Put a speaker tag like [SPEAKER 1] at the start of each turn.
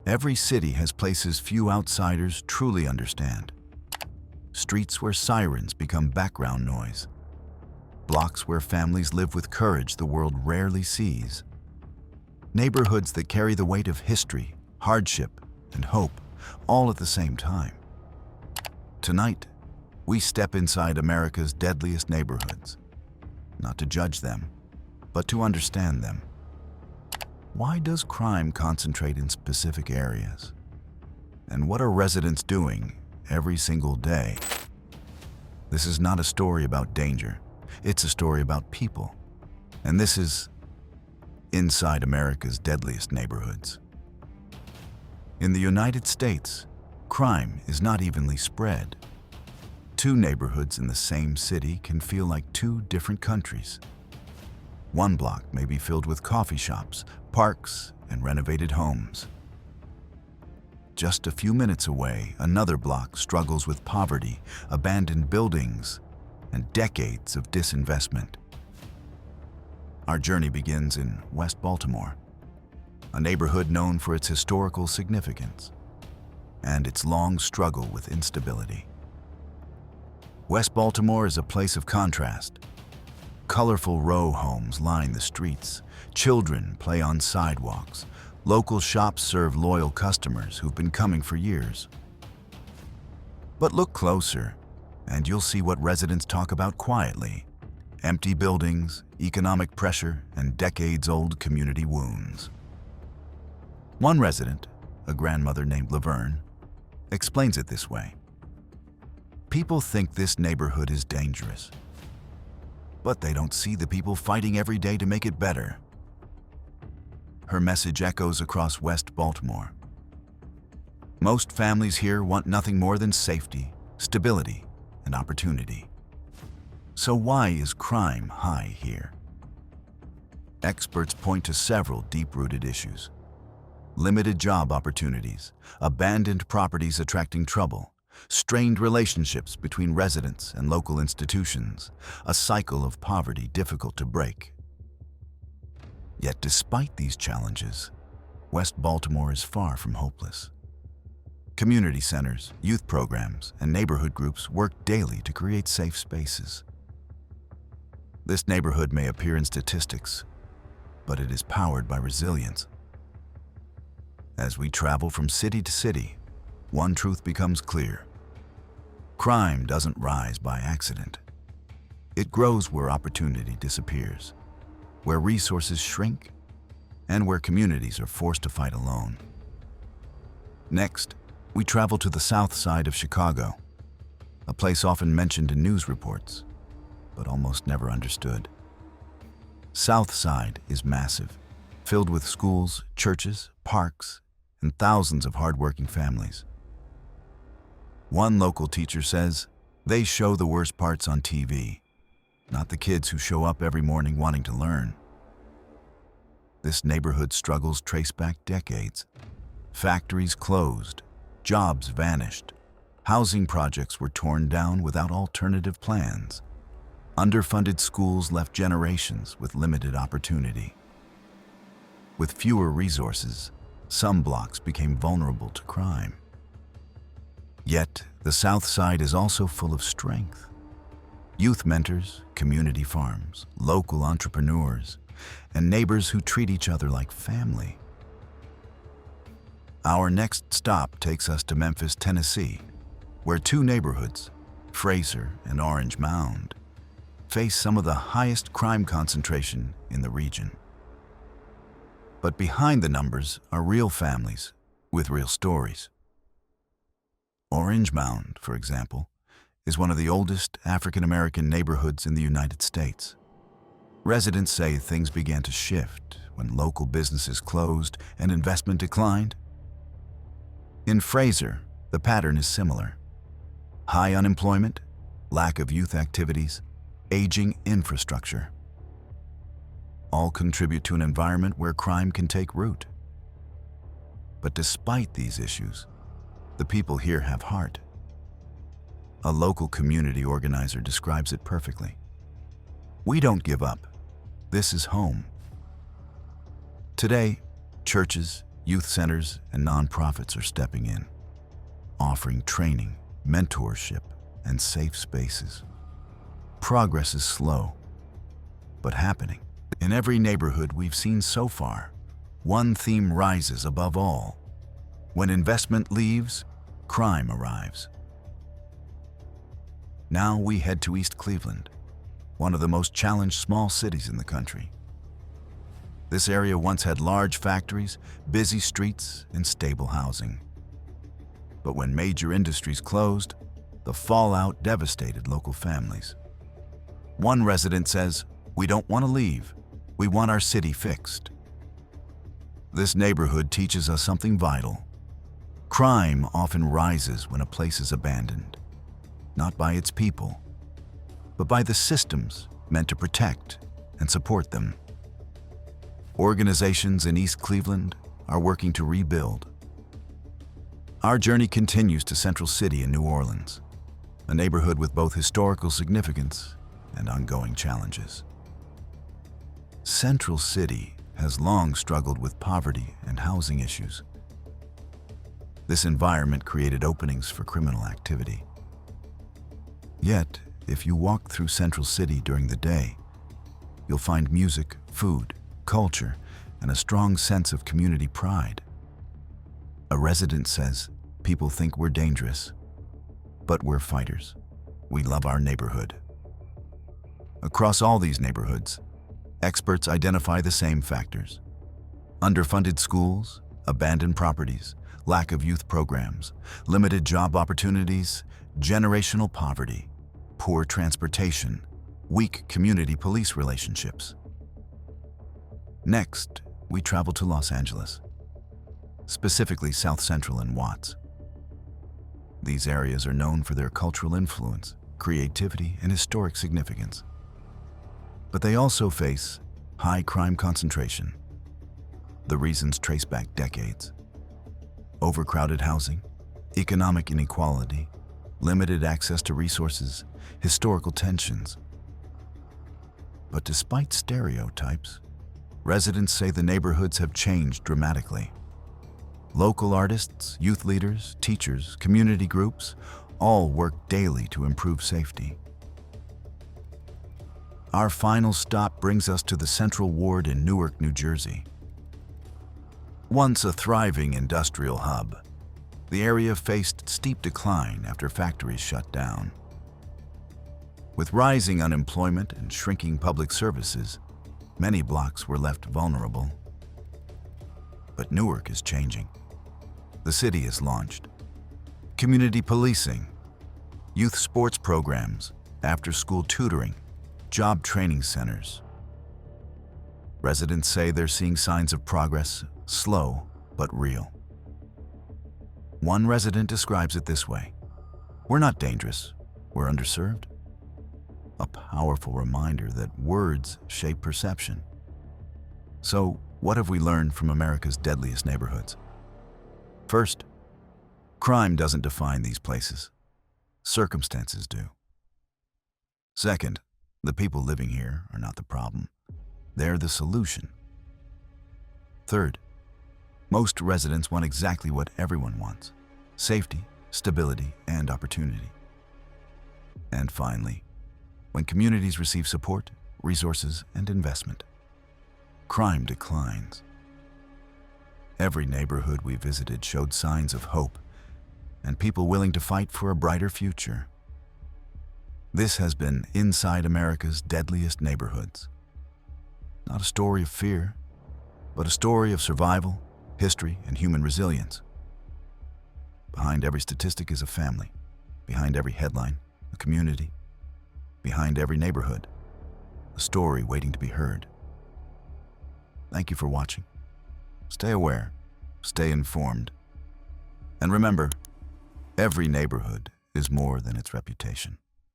[SPEAKER 1] Every city has places few outsiders truly understand. Streets where sirens become background noise. Blocks where families live with courage the world rarely sees. Neighborhoods that carry the weight of history, hardship, and hope, all at the same time. Tonight, we step inside America's deadliest neighborhoods, not to judge them, but to understand them. Why does crime concentrate in specific areas? And what are residents doing every single day? This is not a story about danger. It's a story about people. And this is Inside America's Deadliest Neighborhoods. In the United States, crime is not evenly spread. Two neighborhoods in the same city can feel like two different countries. One block may be filled with coffee shops, parks, and renovated homes. Just a few minutes away, another block struggles with poverty, abandoned buildings, and decades of disinvestment. Our journey begins in West Baltimore, a neighborhood known for its historical significance and its long struggle with instability. West Baltimore is a place of contrast. Colorful row homes line the streets, children play on sidewalks, local shops serve loyal customers who've been coming for years. But look closer, and you'll see what residents talk about quietly: empty buildings, economic pressure, and decades-old community wounds. One resident, a grandmother named Laverne, explains it this way. People think this neighborhood is dangerous, but they don't see the people fighting every day to make it better. Her message echoes across West Baltimore. Most families here want nothing more than safety, stability, and opportunity. So why is crime high here? Experts point to several deep-rooted issues. Limited job opportunities, abandoned properties attracting trouble, strained relationships between residents and local institutions, a cycle of poverty difficult to break. Yet despite these challenges, West Baltimore is far from hopeless. Community centers, youth programs, and neighborhood groups work daily to create safe spaces. This neighborhood may appear in statistics, but it is powered by resilience. As we travel from city to city, one truth becomes clear. Crime doesn't rise by accident. It grows where opportunity disappears, where resources shrink, and where communities are forced to fight alone. Next, we travel to the south side of Chicago, a place often mentioned in news reports, but almost never understood. South Side is massive, filled with schools, churches, parks, and thousands of hardworking families. One local teacher says, they show the worst parts on TV, not the kids who show up every morning wanting to learn. This neighborhood's struggles trace back decades. Factories closed, jobs vanished, housing projects were torn down without alternative plans. Underfunded schools left generations with limited opportunity. With fewer resources, some blocks became vulnerable to crime. Yet, the South Side is also full of strength. Youth mentors, community farms, local entrepreneurs, and neighbors who treat each other like family. Our next stop takes us to Memphis, Tennessee, where two neighborhoods, Fraser and Orange Mound, face some of the highest crime concentration in the region. But behind the numbers are real families with real stories. Orange Mound, for example, is one of the oldest African-American neighborhoods in the United States. Residents say things began to shift when local businesses closed and investment declined. In Fraser, the pattern is similar. High unemployment, lack of youth activities, aging infrastructure. All contribute to an environment where crime can take root. But despite these issues, the people here have heart. A local community organizer describes it perfectly. We don't give up. This is home. Today, churches, Youth centers and nonprofits are stepping in, offering training, mentorship, and safe spaces. Progress is slow, but happening. In every neighborhood we've seen so far, one theme rises above all. When investment leaves, crime arrives. Now we head to East Cleveland, one of the most challenged small cities in the country. This area once had large factories, busy streets, and stable housing. But when major industries closed, the fallout devastated local families. One resident says, "We don't want to leave. We want our city fixed." This neighborhood teaches us something vital. Crime often rises when a place is abandoned, not by its people, but by the systems meant to protect and support them. Organizations in East Cleveland are working to rebuild. Our journey continues to Central City in New Orleans, a neighborhood with both historical significance and ongoing challenges. Central City has long struggled with poverty and housing issues. This environment created openings for criminal activity. Yet, if you walk through Central City during the day, you'll find music, food, culture, and a strong sense of community pride. A resident says, "People think we're dangerous, but we're fighters. We love our neighborhood." Across all these neighborhoods, experts identify the same factors: underfunded schools, abandoned properties, lack of youth programs, limited job opportunities, generational poverty, poor transportation, weak community police relationships. Next, we travel to Los Angeles, specifically South Central and Watts. These areas are known for their cultural influence, creativity, and historic significance. But they also face high crime concentration. The reasons trace back decades: overcrowded housing, economic inequality, limited access to resources, historical tensions. But despite stereotypes, residents say the neighborhoods have changed dramatically. Local artists, youth leaders, teachers, community groups all work daily to improve safety. Our final stop brings us to the Central Ward in Newark, New Jersey. Once a thriving industrial hub, the area faced steep decline after factories shut down. With rising unemployment and shrinking public services, many blocks were left vulnerable. But Newark is changing. The city has launched community policing, youth sports programs, after-school tutoring, job training centers. Residents say they're seeing signs of progress, slow but real. One resident describes it this way: "We're not dangerous, we're underserved." A powerful reminder that words shape perception. So, what have we learned from America's deadliest neighborhoods? First, crime doesn't define these places. Circumstances do. Second, the people living here are not the problem. They're the solution. Third, most residents want exactly what everyone wants: safety, stability, and opportunity. And finally, when communities receive support, resources, and investment, crime declines. Every neighborhood we visited showed signs of hope and people willing to fight for a brighter future. This has been Inside America's Deadliest Neighborhoods. Not a story of fear, but a story of survival, history, and human resilience. Behind every statistic is a family. Behind every headline, a community. Behind every neighborhood, a story waiting to be heard. Thank you for watching. Stay aware, stay informed, and remember, every neighborhood is more than its reputation.